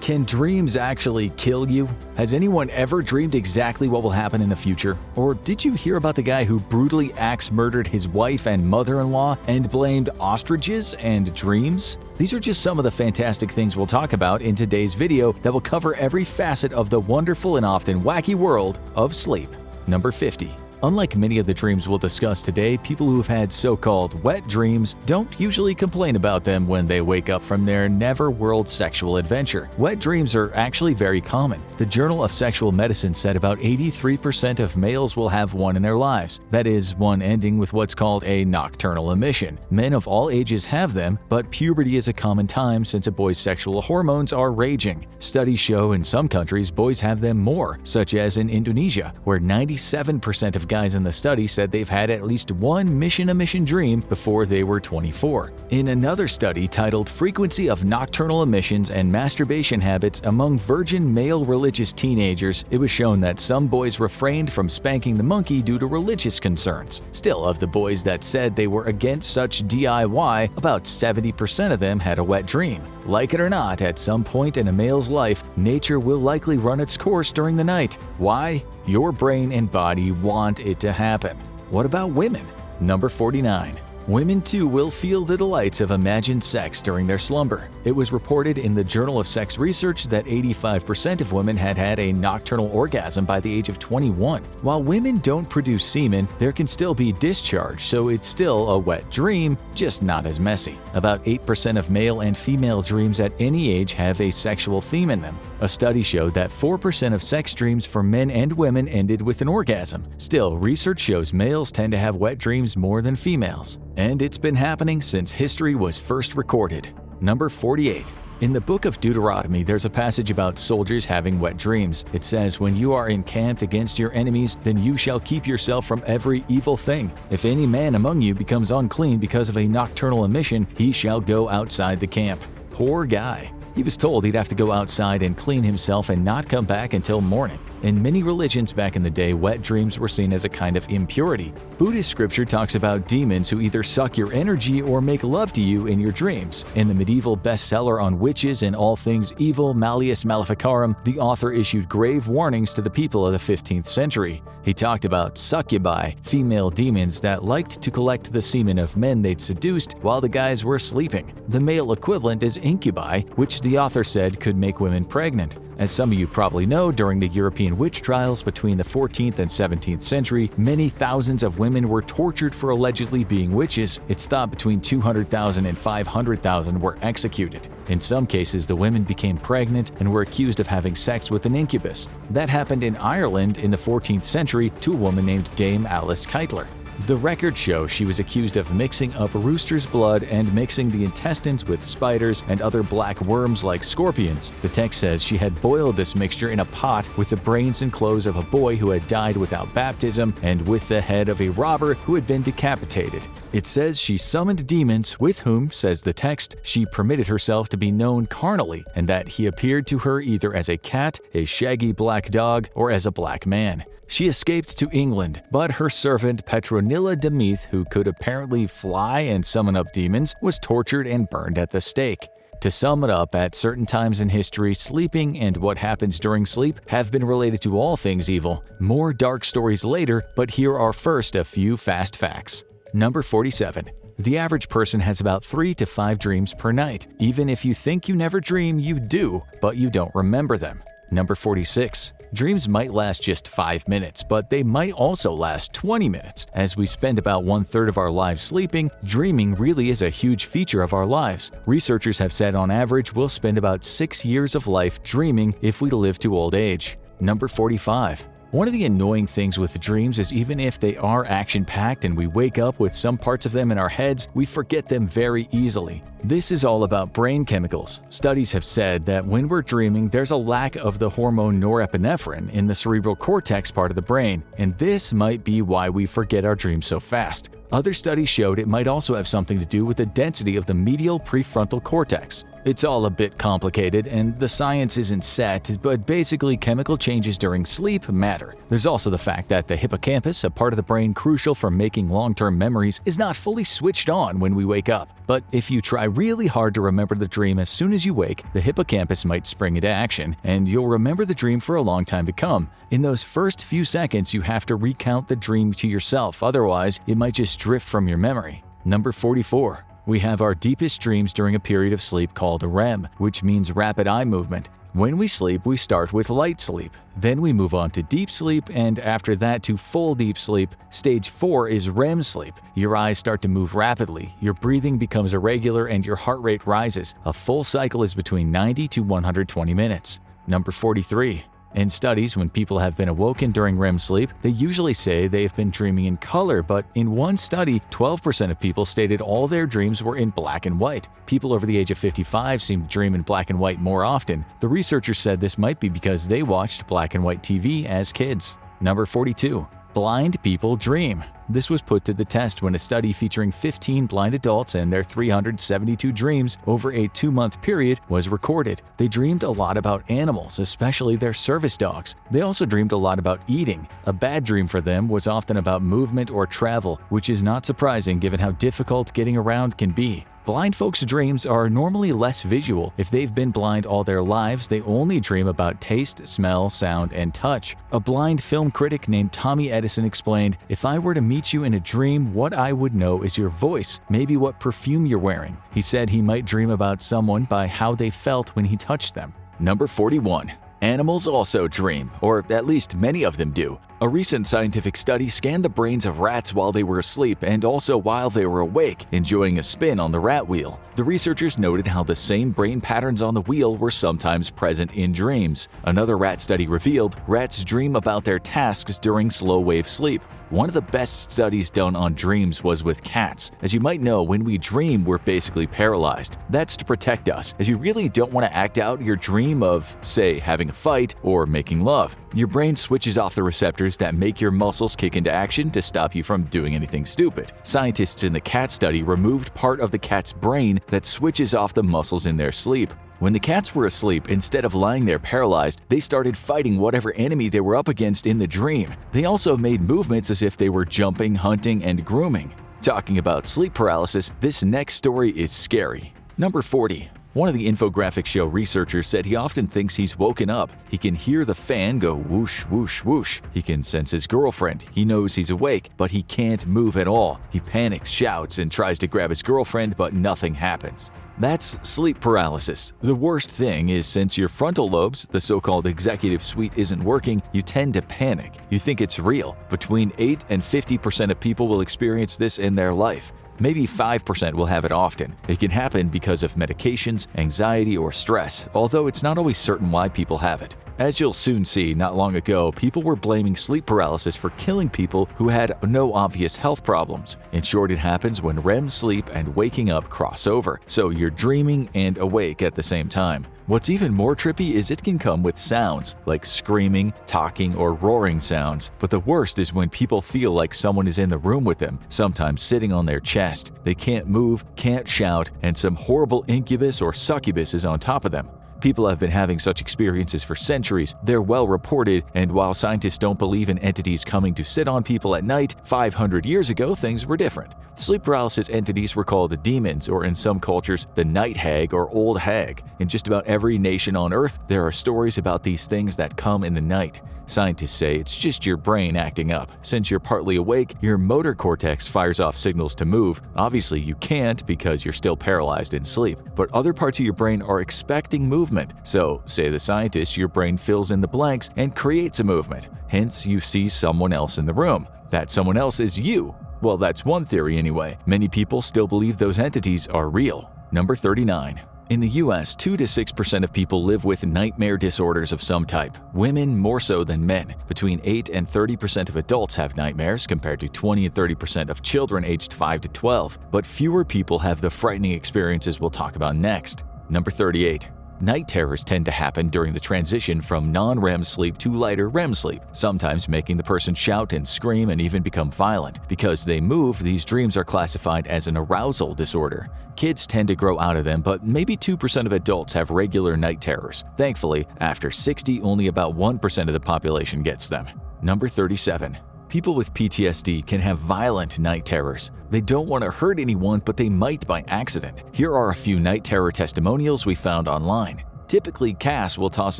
Can dreams actually kill you? Has anyone ever dreamed exactly what will happen in the future? Or did you hear about the guy who brutally axe-murdered his wife and mother-in-law and blamed ostriches and dreams? These are just some of the fantastic things we'll talk about in today's video that will cover every facet of the wonderful and often wacky world of sleep. Number 50. Unlike many of the dreams we'll discuss today, people who have had so-called wet dreams don't usually complain about them when they wake up from their never-world sexual adventure. Wet dreams are actually very common. The Journal of Sexual Medicine said about 83% of males will have one in their lives. That is, one ending with what's called a nocturnal emission. Men of all ages have them, but puberty is a common time since a boy's sexual hormones are raging. Studies show in some countries boys have them more, such as in Indonesia, where 97% of guys in the study said they've had at least one mission-emission dream before they were 24. In another study titled Frequency of Nocturnal Emissions and Masturbation Habits Among Virgin Male Religious Teenagers, it was shown that some boys refrained from spanking the monkey due to religious concerns. Still, of the boys that said they were against such DIY, about 70% of them had a wet dream. Like it or not, at some point in a male's life, nature will likely run its course during the night. Why? Your brain and body want it to happen. What about women? Number 49. Women too will feel the delights of imagined sex during their slumber. It was reported in the Journal of Sex Research that 85% of women had had a nocturnal orgasm by the age of 21. While women don't produce semen, there can still be discharge, so it's still a wet dream, just not as messy. About 8% of male and female dreams at any age have a sexual theme in them. A study showed that 4% of sex dreams for men and women ended with an orgasm. Still, research shows males tend to have wet dreams more than females. And it's been happening since history was first recorded. Number 48. In the book of Deuteronomy, there's a passage about soldiers having wet dreams. It says, "When you are encamped against your enemies, then you shall keep yourself from every evil thing. If any man among you becomes unclean because of a nocturnal emission, he shall go outside the camp." Poor guy. He was told he'd have to go outside and clean himself and not come back until morning. In many religions back in the day, wet dreams were seen as a kind of impurity. Buddhist scripture talks about demons who either suck your energy or make love to you in your dreams. In the medieval bestseller on witches and all things evil, Malleus Maleficarum, the author issued grave warnings to the people of the 15th century. He talked about succubi, female demons that liked to collect the semen of men they'd seduced while the guys were sleeping. The male equivalent is incubi, which the author said could make women pregnant. As some of you probably know, during the European witch trials between the 14th and 17th century, many thousands of women were tortured for allegedly being witches. It's thought between 200,000 and 500,000 were executed. In some cases, the women became pregnant and were accused of having sex with an incubus. That happened in Ireland in the 14th century to a woman named Dame Alice Keitler. The records show she was accused of mixing up rooster's blood and mixing the intestines with spiders and other black worms like scorpions. The text says she had boiled this mixture in a pot with the brains and clothes of a boy who had died without baptism and with the head of a robber who had been decapitated. It says she summoned demons with whom, says the text, she permitted herself to be known carnally, and that he appeared to her either as a cat, a shaggy black dog, or as a black man. She escaped to England, but her servant Petronilla de Meath, who could apparently fly and summon up demons, was tortured and burned at the stake. To sum it up, at certain times in history, sleeping and what happens during sleep have been related to all things evil. More dark stories later, but here are first a few fast facts. Number 47. The average person has about 3 to 5 dreams per night. Even if you think you never dream, you do, but you don't remember them. Number 46. Dreams might last just 5 minutes, but they might also last 20 minutes. As we spend about 1/3 of our lives sleeping, dreaming really is a huge feature of our lives. Researchers have said on average we'll spend about 6 years of life dreaming if we live to old age. Number 45. One of the annoying things with dreams is even if they are action-packed and we wake up with some parts of them in our heads, we forget them very easily. This is all about brain chemicals. Studies have said that when we're dreaming, there's a lack of the hormone norepinephrine in the cerebral cortex part of the brain, and this might be why we forget our dreams so fast. Other studies showed it might also have something to do with the density of the medial prefrontal cortex. It's all a bit complicated and the science isn't set, but basically chemical changes during sleep matter. There's also the fact that the hippocampus, a part of the brain crucial for making long-term memories, is not fully switched on when we wake up. But if you try really hard to remember the dream as soon as you wake, the hippocampus might spring into action, and you'll remember the dream for a long time to come. In those first few seconds, you have to recount the dream to yourself, otherwise it might just drift from your memory. Number 44. We have our deepest dreams during a period of sleep called REM, which means rapid eye movement. When we sleep, we start with light sleep. Then we move on to deep sleep, and after that to full deep sleep. Stage 4 is REM sleep. Your eyes start to move rapidly, your breathing becomes irregular, and your heart rate rises. A full cycle is between 90 to 120 minutes. Number 43. In studies, when people have been awoken during REM sleep, they usually say they have been dreaming in color, but in one study, 12% of people stated all their dreams were in black and white. People over the age of 55 seem to dream in black and white more often. The researchers said this might be because they watched black and white TV as kids. Number 42. Blind people dream. This was put to the test when a study featuring 15 blind adults and their 372 dreams over a 2-month period was recorded. They dreamed a lot about animals, especially their service dogs. They also dreamed a lot about eating. A bad dream for them was often about movement or travel, which is not surprising given how difficult getting around can be. Blind folks' dreams are normally less visual. If they've been blind all their lives, they only dream about taste, smell, sound, and touch. A blind film critic named Tommy Edison explained, "If I were to meet you in a dream, what I would know is your voice, maybe what perfume you're wearing." He said he might dream about someone by how they felt when he touched them. Number 41. Animals also dream, or at least many of them do. A recent scientific study scanned the brains of rats while they were asleep and also while they were awake, enjoying a spin on the rat wheel. The researchers noted how the same brain patterns on the wheel were sometimes present in dreams. Another rat study revealed rats dream about their tasks during slow-wave sleep. One of the best studies done on dreams was with cats. As you might know, when we dream, we're basically paralyzed. That's to protect us, as you really don't want to act out your dream of, say, having a fight or making love. Your brain switches off the receptors that make your muscles kick into action to stop you from doing anything stupid. Scientists in the cat study removed part of the cat's brain that switches off the muscles in their sleep. When the cats were asleep, instead of lying there paralyzed, they started fighting whatever enemy they were up against in the dream. They also made movements as if they were jumping, hunting, and grooming. Talking about sleep paralysis, this next story is scary. Number 40. One of the infographic show researchers said he often thinks he's woken up. He can hear the fan go whoosh, whoosh, whoosh. He can sense his girlfriend. He knows he's awake, but he can't move at all. He panics, shouts, and tries to grab his girlfriend, but nothing happens. That's sleep paralysis. The worst thing is, since your frontal lobes, the so-called executive suite, isn't working, you tend to panic. You think it's real. Between 8 and 50% of people will experience this in their life. Maybe 5% will have it often. It can happen because of medications, anxiety, or stress, although it's not always certain why people have it. As you'll soon see, not long ago, people were blaming sleep paralysis for killing people who had no obvious health problems. In short, it happens when REM sleep and waking up cross over, so you're dreaming and awake at the same time. What's even more trippy is it can come with sounds, like screaming, talking, or roaring sounds. But the worst is when people feel like someone is in the room with them, sometimes sitting on their chest. They can't move, can't shout, and some horrible incubus or succubus is on top of them. People have been having such experiences for centuries. They're well reported, and while scientists don't believe in entities coming to sit on people at night, 500 years ago things were different. Sleep paralysis entities were called demons, or in some cultures, the night hag or old hag. In just about every nation on Earth, there are stories about these things that come in the night. Scientists say it's just your brain acting up. Since you're partly awake, your motor cortex fires off signals to move. Obviously, you can't because you're still paralyzed in sleep, but other parts of your brain are expecting movement. So, say the scientist, your brain fills in the blanks and creates a movement. Hence, you see someone else in the room. That someone else is you. Well, that's one theory anyway. Many people still believe those entities are real. Number 39. In the US, 2 to 6% of people live with nightmare disorders of some type, women more so than men. Between 8 and 30% of adults have nightmares, compared to 20 and 30% of children aged 5 to 12. But fewer people have the frightening experiences we'll talk about next. Number 38. Night terrors tend to happen during the transition from non-REM sleep to lighter REM sleep, sometimes making the person shout and scream and even become violent. Because they move, these dreams are classified as an arousal disorder. Kids tend to grow out of them, but maybe 2% of adults have regular night terrors. Thankfully, after 60, only about 1% of the population gets them. Number 37. People with PTSD can have violent night terrors. They don't want to hurt anyone, but they might by accident. Here are a few night terror testimonials we found online. Typically, Cass will toss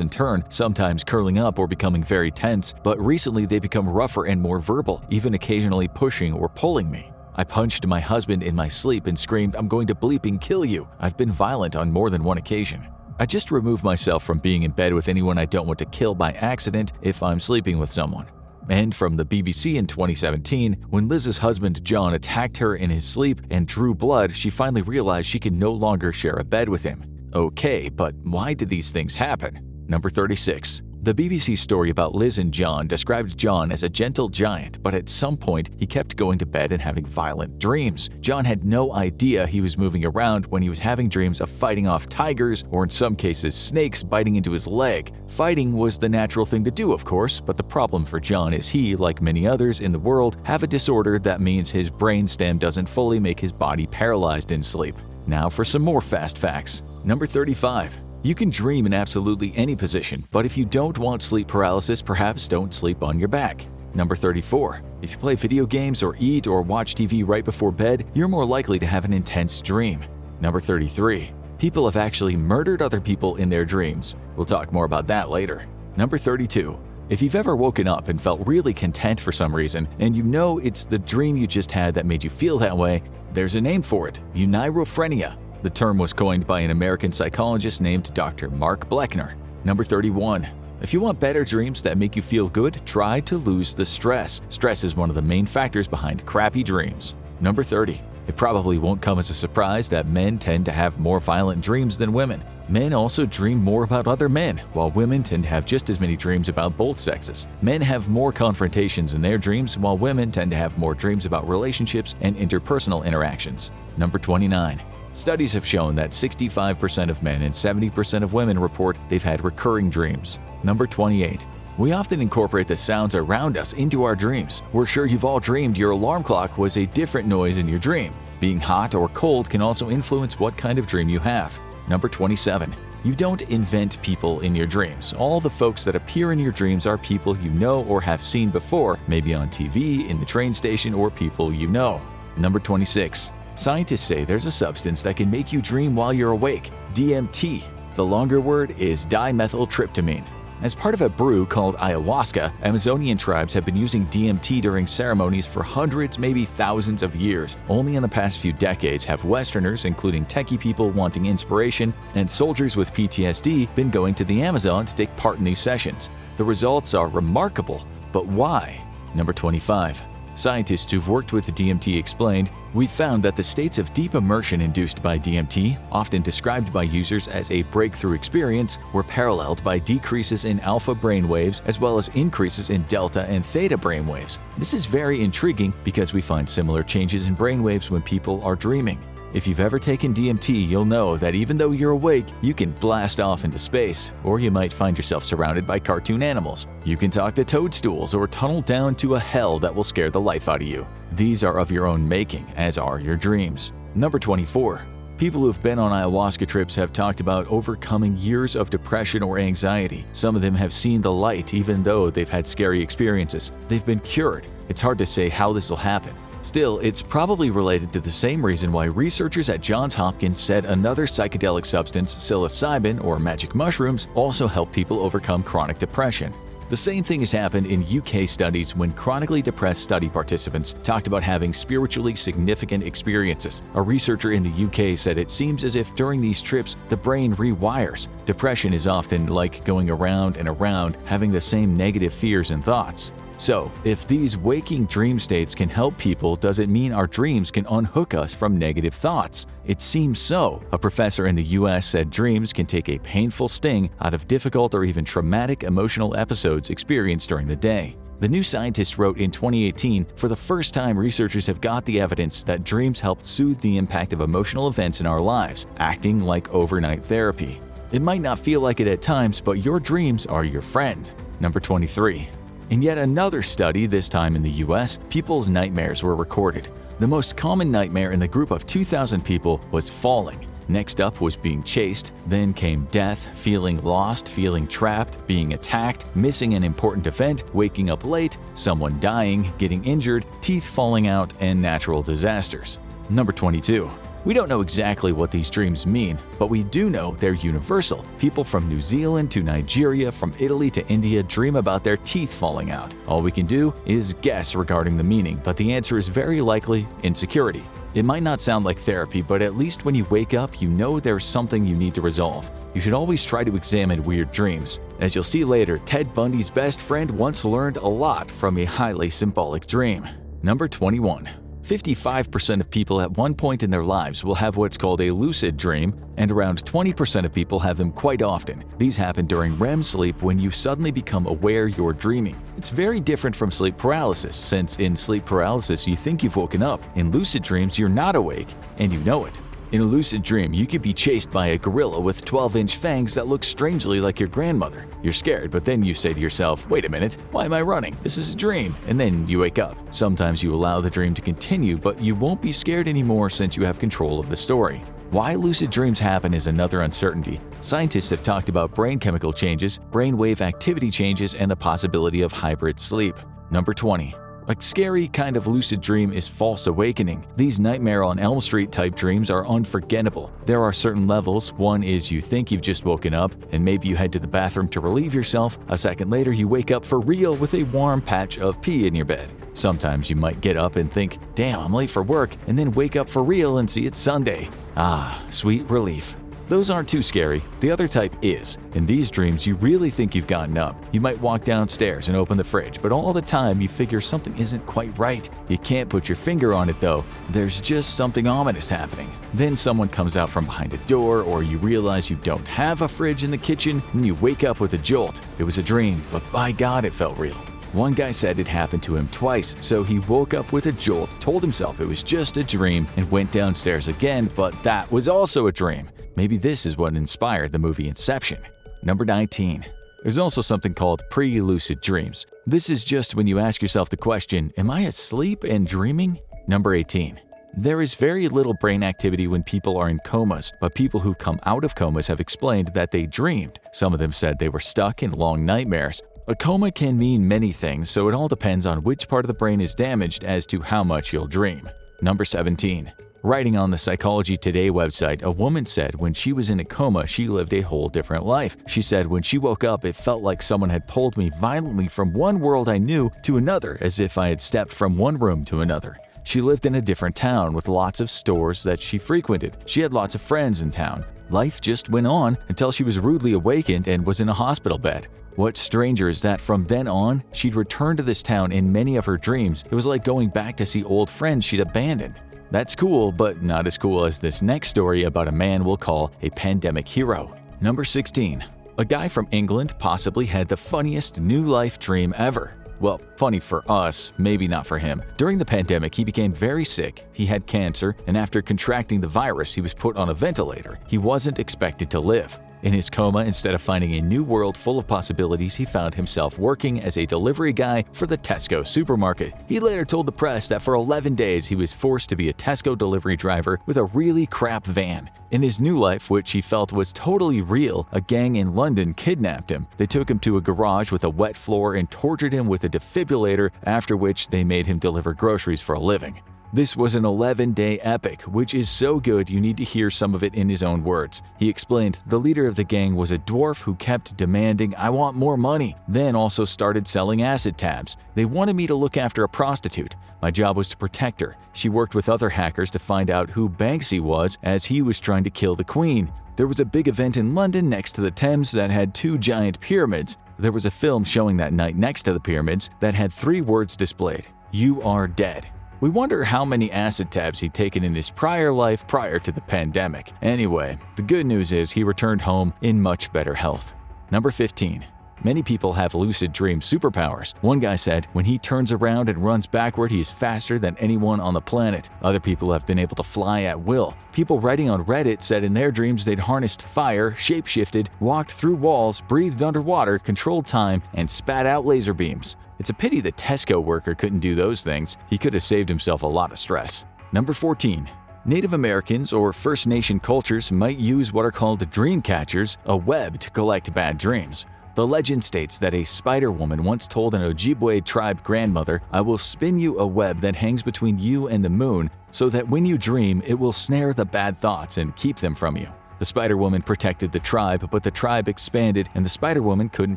and turn, sometimes curling up or becoming very tense, but recently they become rougher and more verbal, even occasionally pushing or pulling me. I punched my husband in my sleep and screamed, "I'm going to bleeping kill you." I've been violent on more than one occasion. I just remove myself from being in bed with anyone I don't want to kill by accident if I'm sleeping with someone. And from the BBC in 2017, when Liz's husband John attacked her in his sleep and drew blood, she finally realized she could no longer share a bed with him. Okay, but why did these things happen? Number 36. The BBC story about Liz and John described John as a gentle giant, but at some point he kept going to bed and having violent dreams. John had no idea he was moving around when he was having dreams of fighting off tigers, or in some cases snakes biting into his leg. Fighting was the natural thing to do, of course, but the problem for John is he, like many others in the world, have a disorder that means his brainstem doesn't fully make his body paralyzed in sleep. Now for some more fast facts. Number 35. You can dream in absolutely any position, but if you don't want sleep paralysis, perhaps don't sleep on your back. Number 34. If you play video games or eat or watch TV right before bed, you're more likely to have an intense dream. Number 33. People have actually murdered other people in their dreams. We'll talk more about that later. Number 32. If you've ever woken up and felt really content for some reason, and you know it's the dream you just had that made you feel that way, there's a name for it: eunirophrenia. The term was coined by an American psychologist named Dr. Mark Bleckner. Number 31. If you want better dreams that make you feel good, try to lose the stress. Stress is one of the main factors behind crappy dreams. Number 30. It probably won't come as a surprise that men tend to have more violent dreams than women. Men also dream more about other men, while women tend to have just as many dreams about both sexes. Men have more confrontations in their dreams, while women tend to have more dreams about relationships and interpersonal interactions. Number 29. Studies have shown that 65% of men and 70% of women report they've had recurring dreams. Number 28. We often incorporate the sounds around us into our dreams. We're sure you've all dreamed your alarm clock was a different noise in your dream. Being hot or cold can also influence what kind of dream you have. Number 27. You don't invent people in your dreams. All the folks that appear in your dreams are people you know or have seen before, maybe on TV, in the train station, or people you know. Number 26. Scientists say there's a substance that can make you dream while you're awake: DMT. The longer word is dimethyltryptamine. As part of a brew called ayahuasca, Amazonian tribes have been using DMT during ceremonies for hundreds, maybe thousands of years. Only in the past few decades have Westerners, including techie people wanting inspiration and soldiers with PTSD, been going to the Amazon to take part in these sessions. The results are remarkable, but why? Number 25. Scientists who've worked with DMT explained, "We found that the states of deep immersion induced by DMT, often described by users as a breakthrough experience, were paralleled by decreases in alpha brainwaves as well as increases in delta and theta brainwaves. This is very intriguing because we find similar changes in brainwaves when people are dreaming. If you've ever taken DMT, you'll know that even though you're awake, you can blast off into space, or you might find yourself surrounded by cartoon animals. You can talk to toadstools or tunnel down to a hell that will scare the life out of you. These are of your own making, as are your dreams." Number 24. People who've been on ayahuasca trips have talked about overcoming years of depression or anxiety. Some of them have seen the light even though they've had scary experiences. They've been cured. It's hard to say how this will happen. Still, it's probably related to the same reason why researchers at Johns Hopkins said another psychedelic substance, psilocybin or magic mushrooms, also help people overcome chronic depression. The same thing has happened in UK studies when chronically depressed study participants talked about having spiritually significant experiences. A researcher in the UK said it seems as if during these trips, the brain rewires. Depression is often like going around and around, having the same negative fears and thoughts. So, if these waking dream states can help people, does it mean our dreams can unhook us from negative thoughts? It seems so. A professor in the US said dreams can take a painful sting out of difficult or even traumatic emotional episodes experienced during the day. The New Scientist wrote in 2018, "For the first time, researchers have got the evidence that dreams help soothe the impact of emotional events in our lives, acting like overnight therapy." It might not feel like it at times, but your dreams are your friend. Number 23. In yet another study, this time in the US, people's nightmares were recorded. The most common nightmare in the group of 2,000 people was falling. Next up was being chased, then came death, feeling lost, feeling trapped, being attacked, missing an important event, waking up late, someone dying, getting injured, teeth falling out, and natural disasters. Number 22. We don't know exactly what these dreams mean, but we do know they're universal. People from New Zealand to Nigeria, from Italy to India dream about their teeth falling out. All we can do is guess regarding the meaning, but the answer is very likely insecurity. It might not sound like therapy, but at least when you wake up, you know there's something you need to resolve. You should always try to examine weird dreams. As you'll see later, Ted Bundy's best friend once learned a lot from a highly symbolic dream. Number 21. 55% of people at one point in their lives will have what's called a lucid dream, and around 20% of people have them quite often. These happen during REM sleep when you suddenly become aware you're dreaming. It's very different from sleep paralysis, since in sleep paralysis you think you've woken up. In lucid dreams, you're not awake, and you know it. In a lucid dream, you could be chased by a gorilla with 12-inch fangs that look strangely like your grandmother. You're scared, but then you say to yourself, wait a minute, why am I running? This is a dream. And then you wake up. Sometimes you allow the dream to continue, but you won't be scared anymore since you have control of the story. Why lucid dreams happen is another uncertainty. Scientists have talked about brain chemical changes, brainwave activity changes, and the possibility of hybrid sleep. Number 20. A scary kind of lucid dream is false awakening. These Nightmare on Elm Street type dreams are unforgettable. There are certain levels. One is you think you've just woken up, and maybe you head to the bathroom to relieve yourself. A second later, you wake up for real with a warm patch of pee in your bed. Sometimes you might get up and think, damn, I'm late for work, and then wake up for real and see it's Sunday. Ah, sweet relief. Those aren't too scary. The other type is. In these dreams, you really think you've gotten up. You might walk downstairs and open the fridge, but all the time you figure something isn't quite right. You can't put your finger on it though. There's just something ominous happening. Then someone comes out from behind a door, or you realize you don't have a fridge in the kitchen, and you wake up with a jolt. It was a dream, but by God, it felt real. One guy said it happened to him twice, so he woke up with a jolt, told himself it was just a dream, and went downstairs again, but that was also a dream. Maybe this is what inspired the movie Inception. Number 19. There's also something called pre-lucid dreams. This is just when you ask yourself the question, am I asleep and dreaming? Number 18. There is very little brain activity when people are in comas, but people who come out of comas have explained that they dreamed. Some of them said they were stuck in long nightmares. A coma can mean many things, so it all depends on which part of the brain is damaged as to how much you'll dream. Number 17. Writing on the Psychology Today website, a woman said when she was in a coma, she lived a whole different life. She said when she woke up, it felt like someone had pulled me violently from one world I knew to another, as if I had stepped from one room to another. She lived in a different town with lots of stores that she frequented. She had lots of friends in town. Life just went on until she was rudely awakened and was in a hospital bed. What's stranger is that from then on, she'd return to this town in many of her dreams. It was like going back to see old friends she'd abandoned. That's cool, but not as cool as this next story about a man we'll call a pandemic hero. Number 16. A guy from England possibly had the funniest new life dream ever. Well, funny for us, maybe not for him. During the pandemic, he became very sick. He had cancer, and after contracting the virus, he was put on a ventilator. He wasn't expected to live. In his coma, instead of finding a new world full of possibilities, he found himself working as a delivery guy for the Tesco supermarket. He later told the press that for 11 days he was forced to be a Tesco delivery driver with a really crap van. In his new life, which he felt was totally real, a gang in London kidnapped him. They took him to a garage with a wet floor and tortured him with a defibrillator, after which they made him deliver groceries for a living. This was an 11-day epic, which is so good you need to hear some of it in his own words. He explained, the leader of the gang was a dwarf who kept demanding, "I want more money," then also started selling acid tabs. They wanted me to look after a prostitute. My job was to protect her. She worked with other hackers to find out who Banksy was, as he was trying to kill the queen. There was a big event in London next to the Thames that had 2 giant pyramids. There was a film showing that night next to the pyramids that had 3 words displayed: "You are dead." We wonder how many acid tabs he'd taken in his prior life prior to the pandemic. Anyway, the good news is he returned home in much better health. Number 15. Many people have lucid dream superpowers. One guy said when he turns around and runs backward, he is faster than anyone on the planet. Other people have been able to fly at will. People writing on Reddit said in their dreams they'd harnessed fire, shapeshifted, walked through walls, breathed underwater, controlled time, and spat out laser beams. It's a pity the Tesco worker couldn't do those things. He could have saved himself a lot of stress. Number 14. Native Americans or First Nation cultures might use what are called dream catchers, a web to collect bad dreams. The legend states that a spider woman once told an Ojibwe tribe grandmother, "I will spin you a web that hangs between you and the moon so that when you dream, it will snare the bad thoughts and keep them from you." The spider woman protected the tribe, but the tribe expanded and the spider woman couldn't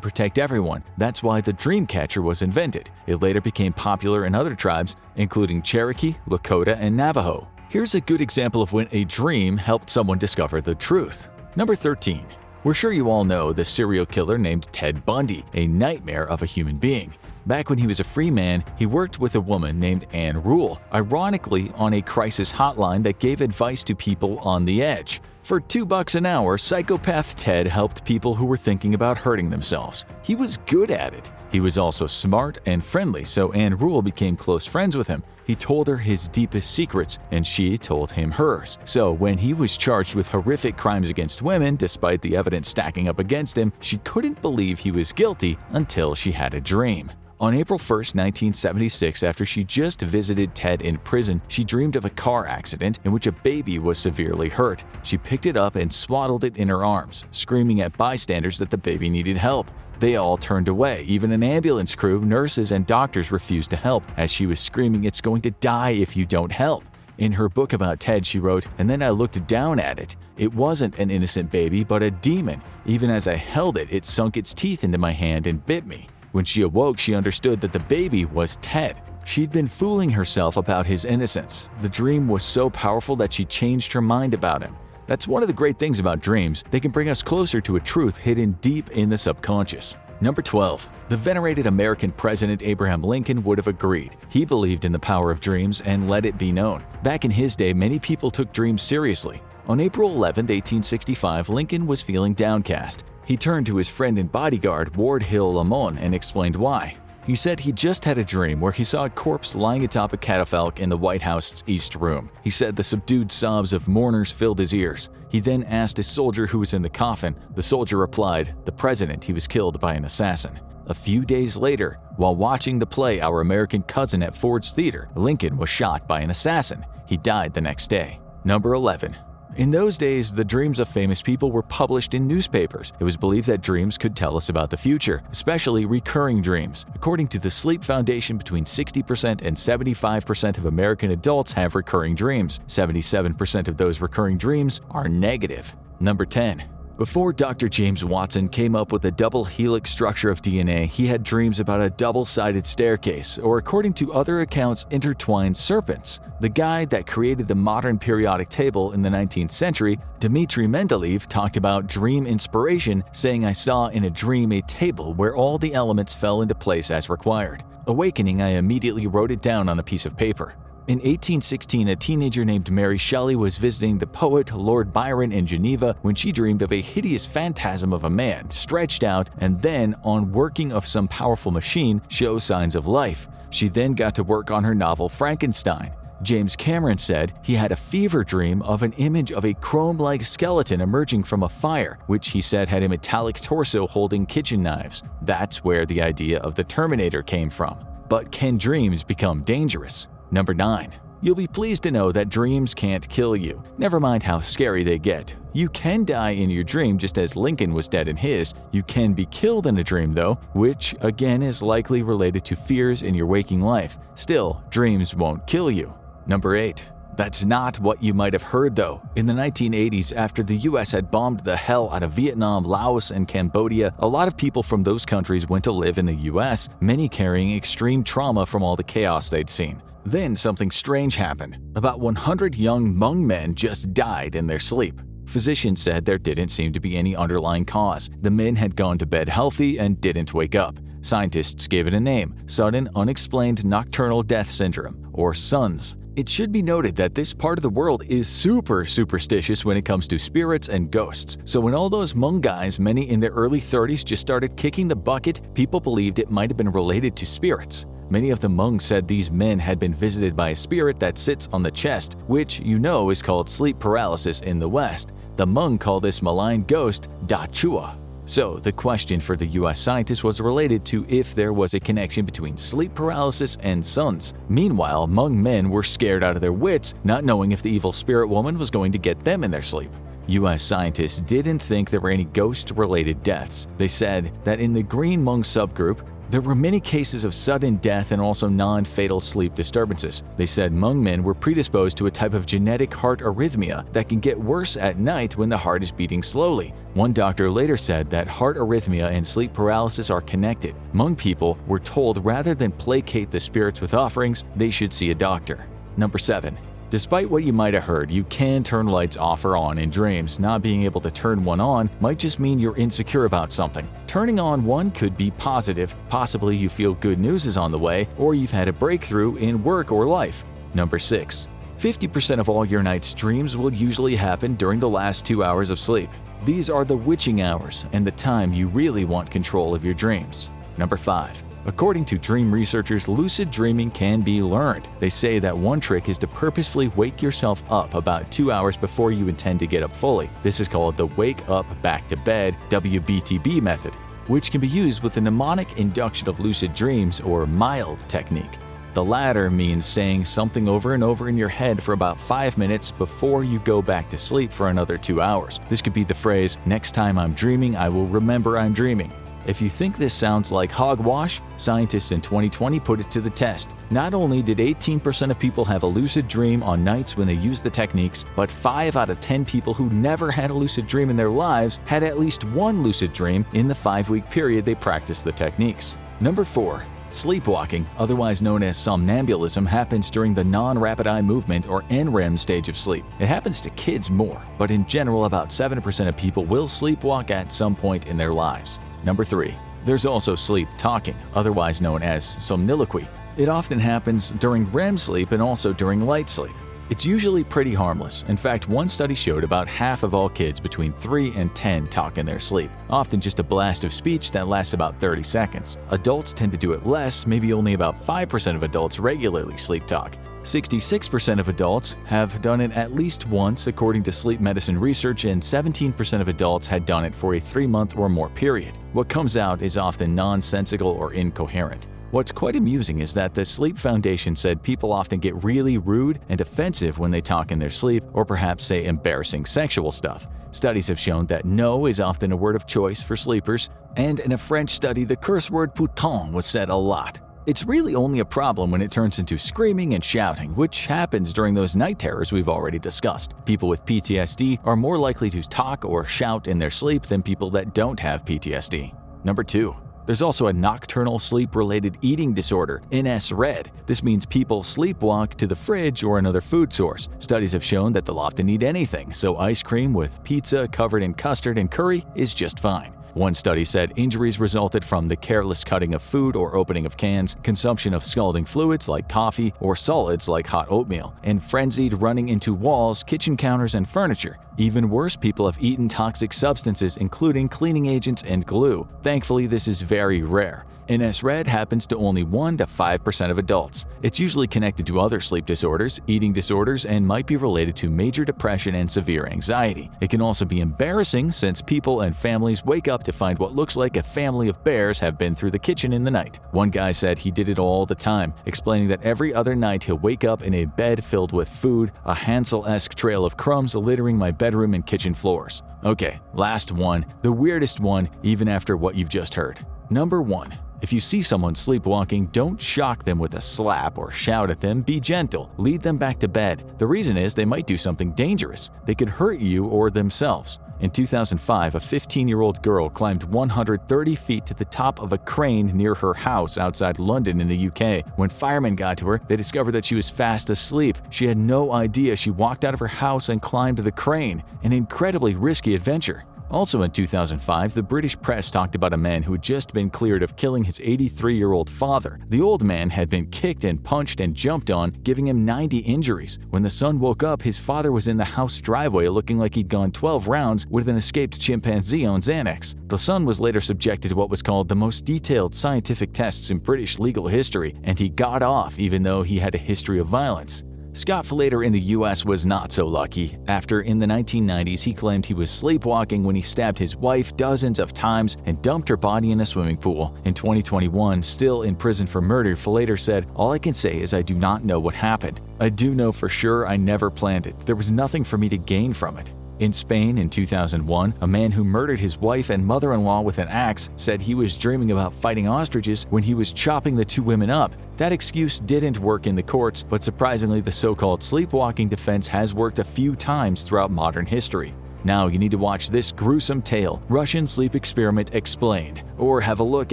protect everyone. That's why the dream catcher was invented. It later became popular in other tribes, including Cherokee, Lakota, and Navajo. Here's a good example of when a dream helped someone discover the truth. Number 13. We're sure you all know the serial killer named Ted Bundy, a nightmare of a human being. Back when he was a free man, he worked with a woman named Ann Rule, ironically on a crisis hotline that gave advice to people on the edge. For $2 an hour, psychopath Ted helped people who were thinking about hurting themselves. He was good at it. He was also smart and friendly, so Ann Rule became close friends with him. He told her his deepest secrets, and she told him hers. So when he was charged with horrific crimes against women, despite the evidence stacking up against him, she couldn't believe he was guilty until she had a dream. On April 1, 1976, after she just visited Ted in prison, she dreamed of a car accident in which a baby was severely hurt. She picked it up and swaddled it in her arms, screaming at bystanders that the baby needed help. They all turned away. Even an ambulance crew, nurses, and doctors refused to help as she was screaming, "It's going to die if you don't help." In her book about Ted, she wrote, "And then I looked down at it. It wasn't an innocent baby, but a demon. Even as I held it, it sunk its teeth into my hand and bit me." When she awoke, she understood that the baby was Ted. She'd been fooling herself about his innocence. The dream was so powerful that she changed her mind about him. That's one of the great things about dreams. They can bring us closer to a truth hidden deep in the subconscious. Number 12. The venerated American President Abraham Lincoln would have agreed. He believed in the power of dreams and let it be known. Back in his day, many people took dreams seriously. On April 11, 1865, Lincoln was feeling downcast. He turned to his friend and bodyguard, Ward Hill Lamon, and explained why. He said he just had a dream where he saw a corpse lying atop a catafalque in the White House's East Room. He said the subdued sobs of mourners filled his ears. He then asked a soldier who was in the coffin. The soldier replied, "The president, he was killed by an assassin." A few days later, while watching the play Our American Cousin at Ford's Theater, Lincoln was shot by an assassin. He died the next day. Number 11. In those days, the dreams of famous people were published in newspapers. It was believed that dreams could tell us about the future, especially recurring dreams. According to the Sleep Foundation, between 60% and 75% of American adults have recurring dreams. 77% of those recurring dreams are negative. Number 10. Before Dr. James Watson came up with the double helix structure of DNA, he had dreams about a double-sided staircase, or according to other accounts, intertwined serpents. The guy that created the modern periodic table in the 19th century, Dmitri Mendeleev, talked about dream inspiration, saying, "I saw in a dream a table where all the elements fell into place as required. Awakening, I immediately wrote it down on a piece of paper." In 1816, a teenager named Mary Shelley was visiting the poet Lord Byron in Geneva when she dreamed of a hideous phantasm of a man, stretched out, and then, on working of some powerful machine, show signs of life. She then got to work on her novel Frankenstein. James Cameron said he had a fever dream of an image of a chrome-like skeleton emerging from a fire, which he said had a metallic torso holding kitchen knives. That's where the idea of the Terminator came from. But can dreams become dangerous? Number 9. You'll be pleased to know that dreams can't kill you. Never mind how scary they get. You can die in your dream just as Lincoln was dead in his. You can be killed in a dream though, which again is likely related to fears in your waking life. Still, dreams won't kill you. Number 8. That's not what you might have heard though. In the 1980s, after the US had bombed the hell out of Vietnam, Laos, and Cambodia, a lot of people from those countries went to live in the US, many carrying extreme trauma from all the chaos they'd seen. Then something strange happened. About 100 young Hmong men just died in their sleep. Physicians said there didn't seem to be any underlying cause. The men had gone to bed healthy and didn't wake up. Scientists gave it a name, Sudden Unexplained Nocturnal Death Syndrome, or SUNS. It should be noted that this part of the world is super superstitious when it comes to spirits and ghosts. So when all those Hmong guys, many in their early 30s, just started kicking the bucket, people believed it might have been related to spirits. Many of the Hmong said these men had been visited by a spirit that sits on the chest, which is called sleep paralysis in the West. The Hmong call this malign ghost Da Chua. So the question for the US scientists was related to if there was a connection between sleep paralysis and suns. Meanwhile, Hmong men were scared out of their wits, not knowing if the evil spirit woman was going to get them in their sleep. US scientists didn't think there were any ghost-related deaths. They said that in the Green Hmong subgroup, there were many cases of sudden death and also non-fatal sleep disturbances. They said Hmong men were predisposed to a type of genetic heart arrhythmia that can get worse at night when the heart is beating slowly. One doctor later said that heart arrhythmia and sleep paralysis are connected. Hmong people were told rather than placate the spirits with offerings, they should see a doctor. Number 7. Despite what you might have heard, you can turn lights off or on in dreams. Not being able to turn one on might just mean you're insecure about something. Turning on one could be positive, possibly you feel good news is on the way, or you've had a breakthrough in work or life. Number 6. 50% of all your night's dreams will usually happen during the last 2 hours of sleep. These are the witching hours and the time you really want control of your dreams. Number 5. According to dream researchers, lucid dreaming can be learned. They say that one trick is to purposefully wake yourself up about 2 hours before you intend to get up fully. This is called the Wake Up Back to Bed (WBTB) method, which can be used with the mnemonic induction of lucid dreams or MILD technique. The latter means saying something over and over in your head for about 5 minutes before you go back to sleep for another 2 hours. This could be the phrase, "Next time I'm dreaming, I will remember I'm dreaming." If you think this sounds like hogwash, scientists in 2020 put it to the test. Not only did 18% of people have a lucid dream on nights when they used the techniques, but 5 out of 10 people who never had a lucid dream in their lives had at least one lucid dream in the 5-week period they practiced the techniques. Number 4. Sleepwalking, otherwise known as somnambulism, happens during the non-rapid eye movement or NREM stage of sleep. It happens to kids more, but in general about 7% of people will sleepwalk at some point in their lives. Number 3. There's also sleep talking, otherwise known as somniloquy. It often happens during REM sleep and also during light sleep. It's usually pretty harmless. In fact, one study showed about half of all kids between 3 and 10 talk in their sleep, often just a blast of speech that lasts about 30 seconds. Adults tend to do it less, maybe only about 5% of adults regularly sleep talk. 66% of adults have done it at least once, according to sleep medicine research, and 17% of adults had done it for a 3-month or more period. What comes out is often nonsensical or incoherent. What's quite amusing is that the Sleep Foundation said people often get really rude and offensive when they talk in their sleep or perhaps say embarrassing sexual stuff. Studies have shown that no is often a word of choice for sleepers, and in a French study, the curse word putain was said a lot. It's really only a problem when it turns into screaming and shouting, which happens during those night terrors we've already discussed. People with PTSD are more likely to talk or shout in their sleep than people that don't have PTSD. Number 2. There's also a nocturnal sleep-related eating disorder, NS-RED. This means people sleepwalk to the fridge or another food source. Studies have shown that they'll often eat anything, so ice cream with pizza covered in custard and curry is just fine. One study said injuries resulted from the careless cutting of food or opening of cans, consumption of scalding fluids like coffee or solids like hot oatmeal, and frenzied running into walls, kitchen counters, and furniture. Even worse, people have eaten toxic substances including cleaning agents and glue. Thankfully, this is very rare. NS-RED happens to only 1 to 5% of adults. It's usually connected to other sleep disorders, eating disorders, and might be related to major depression and severe anxiety. It can also be embarrassing since people and families wake up to find what looks like a family of bears have been through the kitchen in the night. One guy said he did it all the time, explaining that every other night he'll wake up in a bed filled with food, a Hansel-esque trail of crumbs littering my bedroom and kitchen floors. Okay, last one, the weirdest one, even after what you've just heard. Number 1. If you see someone sleepwalking, don't shock them with a slap or shout at them, be gentle. Lead them back to bed. The reason is they might do something dangerous. They could hurt you or themselves. In 2005, a 15-year-old girl climbed 130 feet to the top of a crane near her house outside London in the UK. When firemen got to her, they discovered that she was fast asleep. She had no idea she walked out of her house and climbed the crane, an incredibly risky adventure. Also in 2005, the British press talked about a man who had just been cleared of killing his 83-year-old father. The old man had been kicked and punched and jumped on, giving him 90 injuries. When the son woke up, his father was in the house driveway looking like he'd gone 12 rounds with an escaped chimpanzee on Xanax. The son was later subjected to what was called the most detailed scientific tests in British legal history, and he got off even though he had a history of violence. Scott later in the US was not so lucky. After in the 1990s he claimed he was sleepwalking when he stabbed his wife dozens of times and dumped her body in a swimming pool. In 2021, still in prison for murder, Falater said, "All I can say is I do not know what happened. I do know for sure I never planned it. There was nothing for me to gain from it." In Spain in 2001, a man who murdered his wife and mother-in-law with an axe said he was dreaming about fighting ostriches when he was chopping the two women up. That excuse didn't work in the courts, but surprisingly the so-called sleepwalking defense has worked a few times throughout modern history. Now you need to watch this gruesome tale, Russian Sleep Experiment Explained, or have a look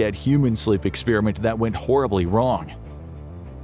at Human Sleep Experiment that went horribly wrong.